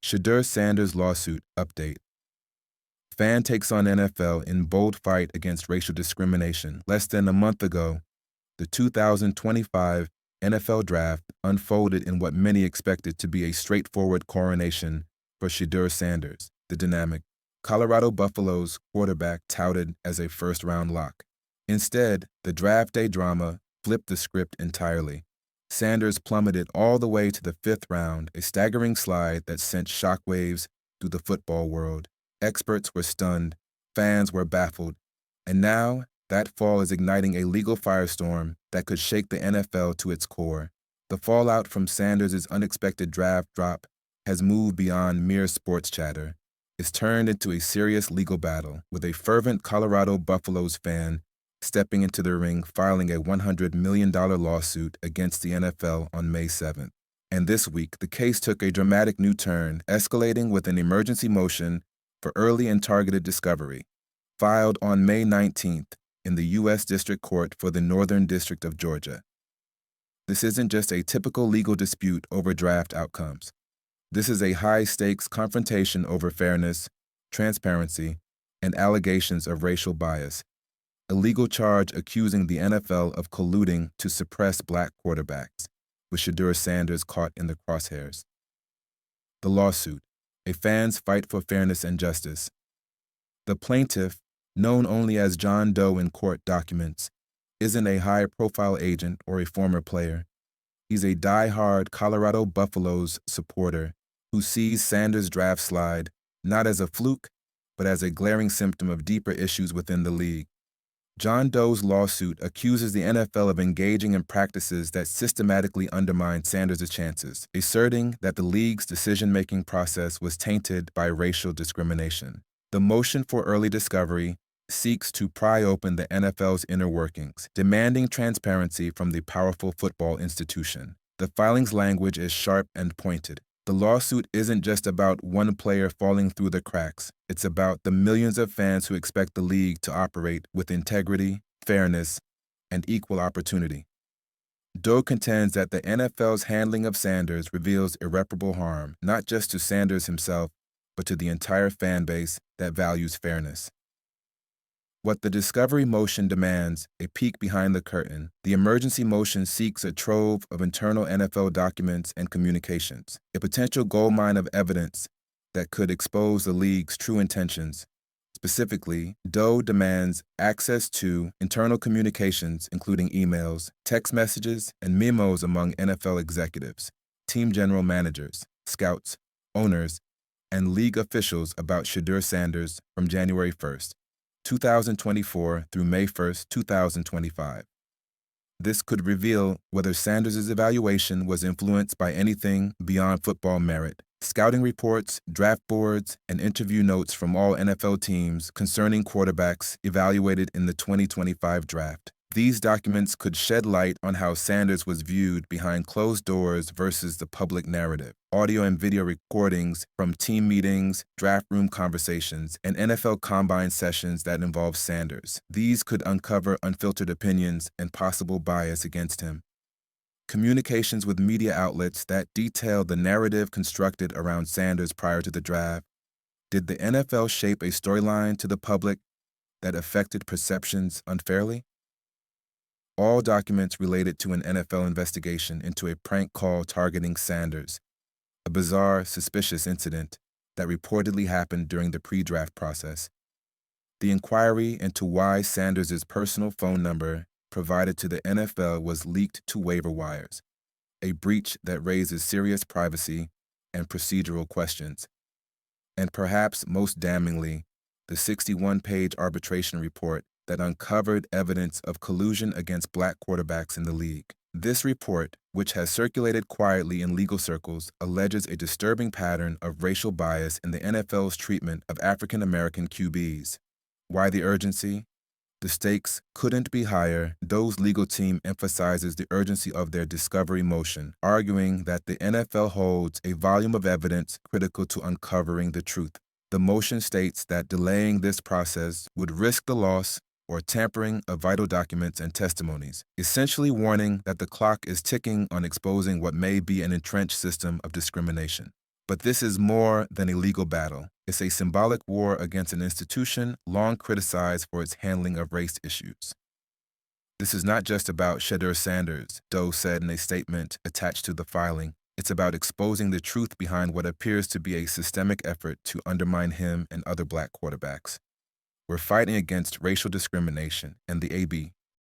Shedeur Sanders lawsuit update. Fan takes on NFL in bold fight against racial discrimination. Less than a month ago, the 2025 NFL Draft unfolded in what many expected to be a straightforward coronation for Shedeur Sanders, the dynamic Colorado Buffaloes quarterback touted as a first-round lock. Instead, the draft day drama flipped the script entirely. Sanders plummeted all the way to the fifth round, a staggering slide that sent shockwaves through the football world. Experts were stunned, fans were baffled, and now that fall is igniting a legal firestorm that could shake the NFL to its core. The fallout from Sanders' unexpected draft drop has moved beyond mere sports chatter. It's turned into a serious legal battle, with a fervent Colorado Buffaloes fan stepping into the ring filing a $100 million lawsuit against the NFL on May 7th. And this week, the case took a dramatic new turn, escalating with an emergency motion for early and targeted discovery, filed on May 19th in the U.S. District Court for the Northern District of Georgia. This isn't just a typical legal dispute over draft outcomes. This is a high-stakes confrontation over fairness, transparency, and allegations of racial bias, a legal charge accusing the NFL of colluding to suppress black quarterbacks, with Shedeur Sanders caught in the crosshairs. The lawsuit, a fan's fight for fairness and justice. The plaintiff, known only as John Doe in court documents, isn't a high-profile agent or a former player. He's a die-hard Colorado Buffaloes supporter who sees Sanders' draft slide not as a fluke, but as a glaring symptom of deeper issues within the league. John Doe's lawsuit accuses the NFL of engaging in practices that systematically undermine Sanders' chances, asserting that the league's decision-making process was tainted by racial discrimination. The motion for early discovery seeks to pry open the NFL's inner workings, demanding transparency from the powerful football institution. The filing's language is sharp and pointed. The lawsuit isn't just about one player falling through the cracks. It's about the millions of fans who expect the league to operate with integrity, fairness, and equal opportunity. Doe contends that the NFL's handling of Sanders reveals irreparable harm, not just to Sanders himself, but to the entire fan base that values fairness. What the discovery motion demands, a peek behind the curtain. The emergency motion seeks a trove of internal NFL documents and communications, a potential goldmine of evidence that could expose the league's true intentions. Specifically, Doe demands access to internal communications, including emails, text messages, and memos among NFL executives, team general managers, scouts, owners, and league officials about Shedeur Sanders from January 1st. 2024 through May 1st, 2025. This could reveal whether Sanders' evaluation was influenced by anything beyond football merit. Scouting reports, draft boards, and interview notes from all NFL teams concerning quarterbacks evaluated in the 2025 draft. These documents could shed light on how Sanders was viewed behind closed doors versus the public narrative. Audio and video recordings from team meetings, draft room conversations, and NFL combine sessions that involve Sanders. These could uncover unfiltered opinions and possible bias against him. Communications with media outlets that detail the narrative constructed around Sanders prior to the draft. Did the NFL shape a storyline to the public that affected perceptions unfairly? All documents related to an NFL investigation into a prank call targeting Sanders, a bizarre, suspicious incident that reportedly happened during the pre-draft process. The inquiry into why Sanders' personal phone number provided to the NFL was leaked to waiver wires, a breach that raises serious privacy and procedural questions. And perhaps most damningly, the 61-page arbitration report that uncovered evidence of collusion against black quarterbacks in the league. This report, which has circulated quietly in legal circles, alleges a disturbing pattern of racial bias in the NFL's treatment of African American QBs. Why the urgency? The stakes couldn't be higher. Doe's legal team emphasizes the urgency of their discovery motion, arguing that the NFL holds a volume of evidence critical to uncovering the truth. The motion states that delaying this process would risk the loss or tampering of vital documents and testimonies, essentially warning that the clock is ticking on exposing what may be an entrenched system of discrimination. But this is more than a legal battle. It's a symbolic war against an institution long criticized for its handling of race issues. This is not just about Shedeur Sanders, Doe said in a statement attached to the filing. It's about exposing the truth behind what appears to be a systemic effort to undermine him and other black quarterbacks. We're fighting against racial discrimination, and the AB,